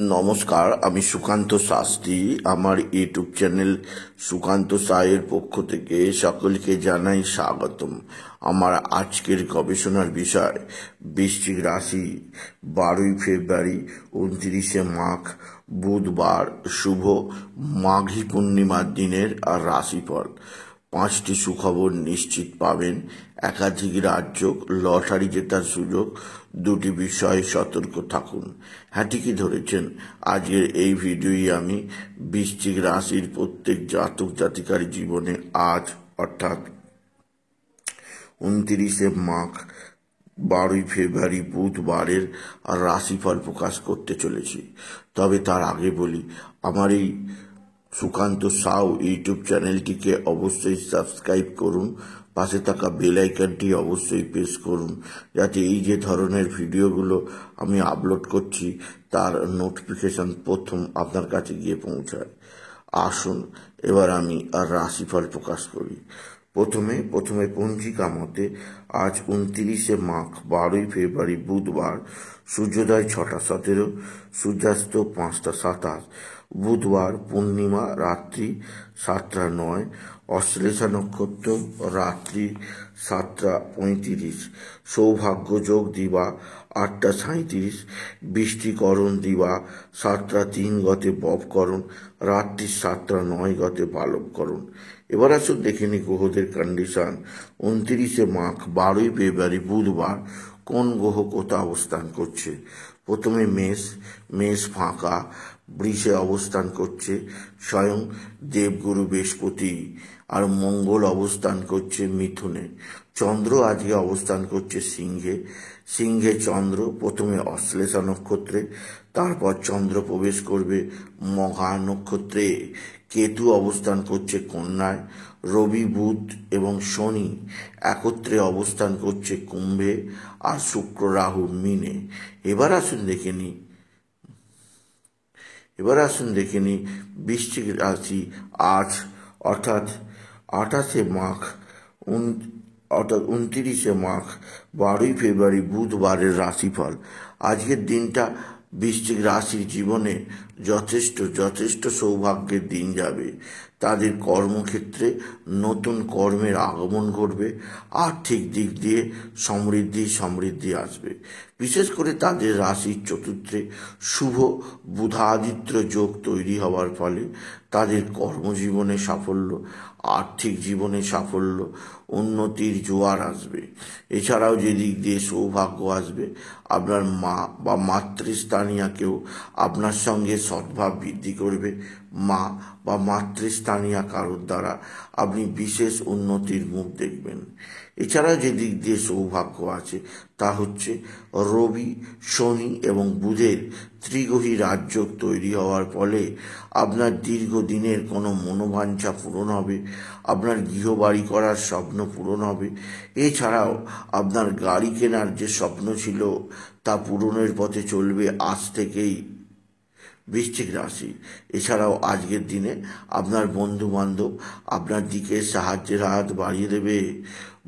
নমস্কার, আমি সুকান্ত শাস্ত্রী। আমার ইউটিউব চ্যানেল সুকান্ত সায়ের পক্ষ থেকে সকলকে জানাই স্বাগতম। আমার আজকের গবেষণার বিষয় বৃশ্চিক রাশি, 12ই ফেব্রুয়ারি 29শে মাঘ বুধবার শুভ মাঘী পূর্ণিমার দিনের আর রাশিফল। 5টি সুখবর নিশ্চিত পাবেন, একাধিক রাজ্য, লটারি জেতার সুযোগ, 2টি বিষয়ে সতর্ক থাকুন। হ্যাঁ, ঠিকই ধরেছেন। আজকের এই ভিডিওই আমি বৃশ্চিক রাশির প্রত্যেক জাতক জাতিকার জীবনে আজ অর্থাৎ 29শে মাঘ 12ই ফেব্রুয়ারি বুধবারের রাশিফল প্রকাশ করতে চলেছি। তবে তার আগে বলি, আমার এই সুকান্ত সাউ ইউটিউব চ্যানেলটিকে অবশ্যই সাবস্ক্রাইব করুন, পাশে থাকা বেল আইকনটি অবশ্যই প্রেস করুন, যাতে এই যে ধরনের ভিডিওগুলো আমি আপলোড করছি তার নোটিফিকেশন প্রথম আপনার কাছে গিয়ে পৌঁছায়। আসুন এবার আমি রাশিফল প্রকাশ করি। প্রথমে পঞ্জিকা মতে আজ 29শে মাঘ 12ই ফেব্রুয়ারি বুধবার, সূর্যোদয় 6টা 17, সূর্যাস্ত 5টা 27, বুধবার পূর্ণিমা রাত্রি 7টা 9, অশ্লেষা নক্ষত্র রাত্রি 7টা 35, সৌভাগ্য যোগ দিবা 8টা 37, বৃষ্টিকরণ দিবা 7টা 3 গতে ববকরণ, রাত্রি 7টা 9 গতে বালবকরণ। এবার আসুন দেখে নি গ্রহদের কন্ডিশন। 29শে মাঘ 12ই ফেব্রুয়ারি বুধবার কোন গ্রহ কোথায় অবস্থান করছে। প্রথমে মেষ ফাঁকা, বৃষে অবস্থান করছে স্বয়ং দেবগুরু বৃহস্পতি, আর মঙ্গল অবস্থান করছে মিথুনে। চন্দ্র আজকে অবস্থান করছে সিংহে চন্দ্র প্রথমে অশ্লেষা নক্ষত্রে, তারপর চন্দ্র প্রবেশ করবে মঘা নক্ষত্রে। কেতু অবস্থান করছে কন্যায়, রবি বুধ এবং শনি একত্রে অবস্থান করছে কুম্ভে, আর শুক্র রাহু মিনে। এবার আসুন দেখে নি বৃশ্চিক রাশি আজ অর্থাৎ 29শে মাঘ 12ই ফেব্রুয়ারি বুধবারের রাশিফল। আজকের দিনটা বৃশ্চিক রাশির জীবনে যথেষ্ট সৌভাগ্যের দিন যাবে। তাদের কর্মক্ষেত্রে নতুন কর্মের আগমন ঘটবে, আর্থিক দিক দিয়ে সমৃদ্ধি আসবে। বিশেষ করে তাদের রাশির চতুর্থে শুভ বুধাদিত্য যোগ তৈরি হওয়ার ফলে তাদের কর্মজীবনে সাফল্য, আর্থিক জীবনে সাফল্য, উন্নতির জোয়ার আসবে। এছাড়াও যে দিক দিয়ে সৌভাগ্য আসবে, আপনার মা বা মাতৃস্থানীয় কেউ আপনার সঙ্গে সদ্ভাব বৃদ্ধি করবে। মা বা মাতৃস্থানীয় কারোর দ্বারা আপনি বিশেষ উন্নতির মুখ দেখবেন। এছাড়া যে দিক দিয়ে সৌভাগ্য আছে তা হচ্ছে রবি, শনি এবং বুধের ত্রিগ্রহী রাজযোগ তৈরি হওয়ার ফলে আপনার দীর্ঘদিনের কোনো মনোবাঞ্ছা পূরণ হবে, আপনার গৃহবাড়ি করার স্বপ্ন পূরণ হবে। এছাড়াও আপনার গাড়ি কেনার যে স্বপ্ন ছিল তা পূরণের পথে চলবে আজ থেকেই বৃশ্চিক রাশি। এছাড়াও আজকের দিনে আপনার বন্ধু বান্ধব আপনার দিকে সাহায্যের হাত বাড়িয়ে দেবে।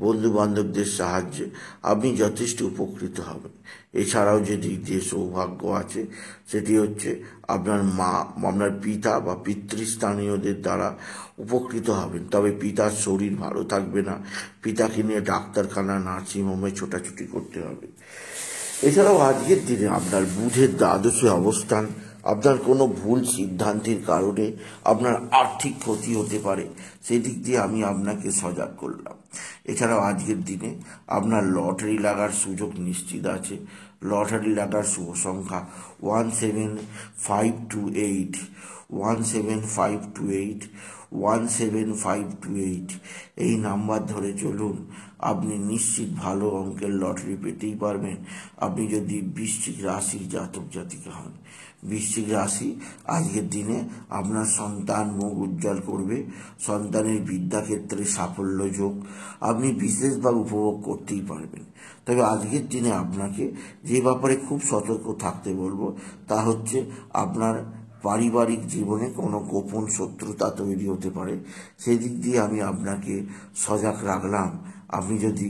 বন্ধু বান্ধবদের সাহায্যে আপনি যথেষ্ট উপকৃত হবেন। এছাড়াও যে দিক দিয়ে সৌভাগ্য আছে সেটি হচ্ছে আপনার পিতা বা পিতৃস্থানীয়দের দ্বারা উপকৃত হবেন। তবে পিতার শরীর ভালো থাকবে না, পিতাকে নিয়ে ডাক্তারখানা নার্সিংহোমে ছোটাছুটি করতে হবে। এছাড়াও আজকের দিনে আপনার বুধের দ্বাদশে অবস্থান আপনার কোনো ভুল সিদ্ধান্তের কারণে আপনার আর্থিক ক্ষতি হতে পারে, সেদিক দিয়ে আমি আপনাকে সজাগ করলাম। এছাড়াও আজকের দিনে আপনার লটারি লাগার সুযোগ নিশ্চিত আছে। লটারি লাগার শুভ সংখ্যা 17528, 17528, 17528। এই নাম্বার ধরে চলুন, আপনি নিশ্চিত ভালো অঙ্কের লটারি পেতেই পারবেন, আপনি যদি বৃশ্চিক রাশির জাতক জাতিকা হন। বৃশ্চিক রাশি আজকের দিনে আপনার সন্তান মুখ উজ্জ্বল করবে, সন্তানের বিদ্যাক্ষেত্রে সাফল্য যোগ আপনি বিশেষভাবে উপভোগ করতেই পারবেন। তবে আজকের দিনে আপনাকে যে ব্যাপারে খুব সতর্ক থাকতে বলবো তা হচ্ছে আপনার পারিবারিক জীবনে কোনো গোপন শত্রুতা তৈরি হতে পারে, সেদিক দিয়ে আমি আপনাকে সজাগ রাখলাম। আপনি যদি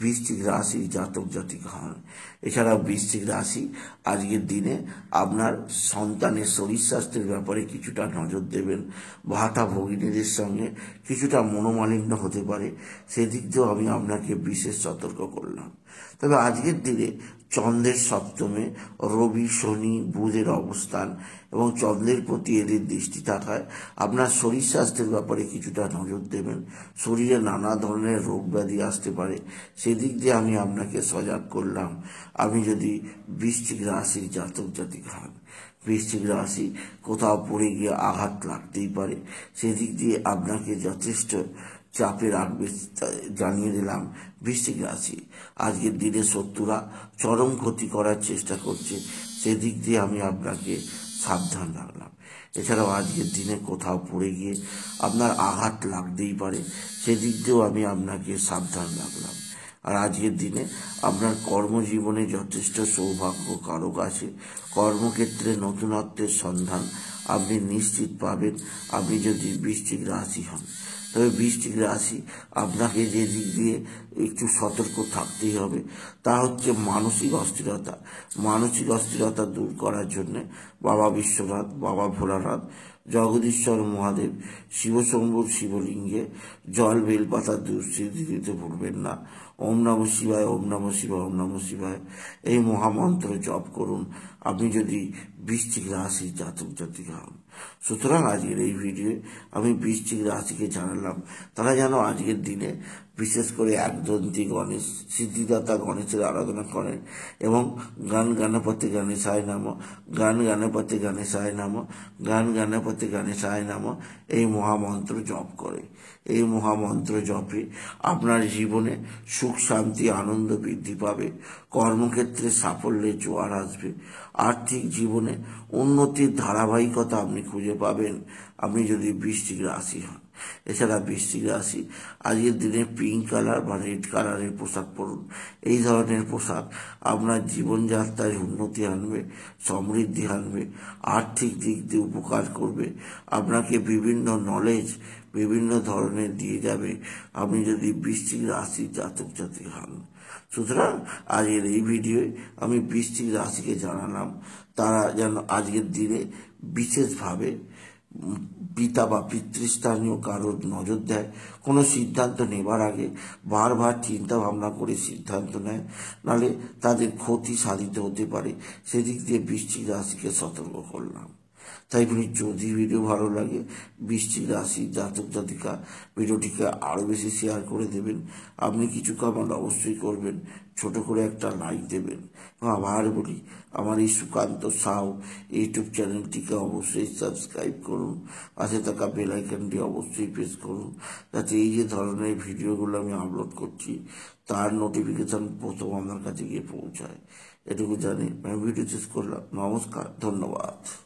বৃশ্চিক রাশির জাতক জাতিকা হন। এছাড়াও বৃশ্চিক রাশি আজকের দিনে আপনার সন্তানের শরীর স্বাস্থ্যের ব্যাপারে কিছুটা নজর দেবেন। ভাতা ভগিনীদের সঙ্গে কিছুটা মনোমালিন্য হতে পারে, সেদিক দিয়েও আমি আপনাকে বিশেষ সতর্ক করলাম। তবে আজকের দিনে চন্দ্রের সপ্তমে রবি, শনি, বুধের অবস্থান এবং চন্দ্রের প্রতি এদের দৃষ্টি থাকায় আপনার শরীর স্বাস্থ্যের ব্যাপারে কিছুটা নজর দেবেন। শরীরে নানা ধরনের রোগ ব্যাধি আসতে পারে, সেদিক দিয়ে আমি আপনাকে সজাগ করলাম। আপনি যদি বৃশ্চিক রাশির জাতক জাতিকা হন, বৃশ্চিক রাশি কোথাও পড়ে গিয়ে আঘাত লাগতেই পারে, সেদিক দিয়ে আপনাকে যথেষ্ট চাপে রাখবে জানিয়ে দিলাম। বৃশ্চিক রাশি আজকের দিনে শত্রুরা চরম ক্ষতি করার চেষ্টা করছে, সেদিক দিয়ে আমি আপনাকে সাবধান রাখলাম। এছাড়াও আজকের দিনে কোথাও পড়ে গিয়ে আপনার আঘাত লাগতেই পারে, সেদিক দিয়েও আমি আপনাকে সাবধান রাখলাম। আর আজকের দিনে আপনার কর্মজীবনে যথেষ্ট সৌভাগ্য কারক আছে। কর্মক্ষেত্রে নতুনত্বের সন্ধান আপনি নিশ্চিত পাবেন আপনি যদি বৃশ্চিক রাশি হন। তবে বৃশ্চিক রাশি আপনাকে যে দিক দিয়ে একটু সতর্ক থাকতেই হবে তা হচ্ছে মানসিক অস্থিরতা। মানসিক অস্থিরতা দূর করার জন্যে বাবা বিশ্বনাথ, বাবা ভোলানাথ, জগদীশ্বর মহাদেব, শিবশম্ভুর শিবলিঙ্গে জল বেলপাতা দুঃসিদ্ধি দিতে ভুলবেন না। ওম নম শিবায়, ওম নম শিবায়, ওম নম শিবায় এই মহামন্ত্র জপ করুন আপনি যদি বৃশ্চিক রাশির জাতক জাতিকা হন। সুতরাং আজকের এই ভিডিওয়ে আমি বৃশ্চিক রাশিকে জানালাম তারা যেন আজকের দিনে বিশেষ করে একদন্তী গণেশ, সিদ্ধিদাতা গণেশের আরাধনা করেন এবং গান গণপতি গণেশায় নামঃ, গান গণপতি গণেশায় নামঃ, গান গণপতি গণেশায় নামঃ এই মহামন্ত্র জপ করে। এই মহামন্ত্র জপে আপনার জীবনে সুখ, শান্তি, আনন্দ বৃদ্ধি পাবে। কর্মক্ষেত্রে সাফল্যের জোয়ার আসবে। আর্থিক জীবনে উন্নতির ধারাবাহিকতা আপনি খুঁজে পাবেন আপনি যদি বৃশ্চিক রাশি হন। এছাড়া বৃশ্চিক রাশি আজকের দিনে পিঙ্ক কালার বা রেড কালারের পোশাক পরুন। এই ধরনের পোশাক আপনার জীবনযাত্রায় উন্নতি আনবে, সমৃদ্ধি আনবে, আর্থিক দিক দিয়ে উপকার করবে, আপনাকে বিভিন্ন নলেজ বিভিন্ন ধরনের দিয়ে যাবে আপনি যদি বৃশ্চিক রাশির জাতক জাতিকা হন। সুতরাং আজকের এই ভিডিওয়ে আমি বৃশ্চিক রাশিকে জানালাম তারা যেন আজকের দিনে বিশেষভাবে পিতা বা পিতৃস্থানীয় কারোর নজর দেয়। কোনো সিদ্ধান্ত নেবার আগে বারবার চিন্তা ভাবনা করে সিদ্ধান্ত নেয়, নাহলে তাদের ক্ষতি সাধিত হতে পারে। সেদিক দিয়ে বৃশ্চিক রাশিকে সতর্ক করলাম। তাই বলি যদি ভিডিও ভালো লাগে বৃশ্চিক রাশি জাতক জাতিকা ভিডিওটিকে আরও বেশি শেয়ার করে দেবেন। আপনি কিছু কমেন্ট অবশ্যই করবেন, ছোট করে একটা লাইক দেবেন। এবং আবার বলি আমার এই সুকান্ত সাউ ইউটিউব চ্যানেলটিকে অবশ্যই সাবস্ক্রাইব করুন, পাশে থাকা বেল আইকনটি অবশ্যই প্রেস করুন যাতে এই যে ধরনের ভিডিওগুলো আমি আপলোড করছি তার নোটিফিকেশন প্রথম আপনার কাছে গিয়ে পৌঁছায়। এটুকু জানি আমি ভিডিও শেষ করলাম। নমস্কার, ধন্যবাদ।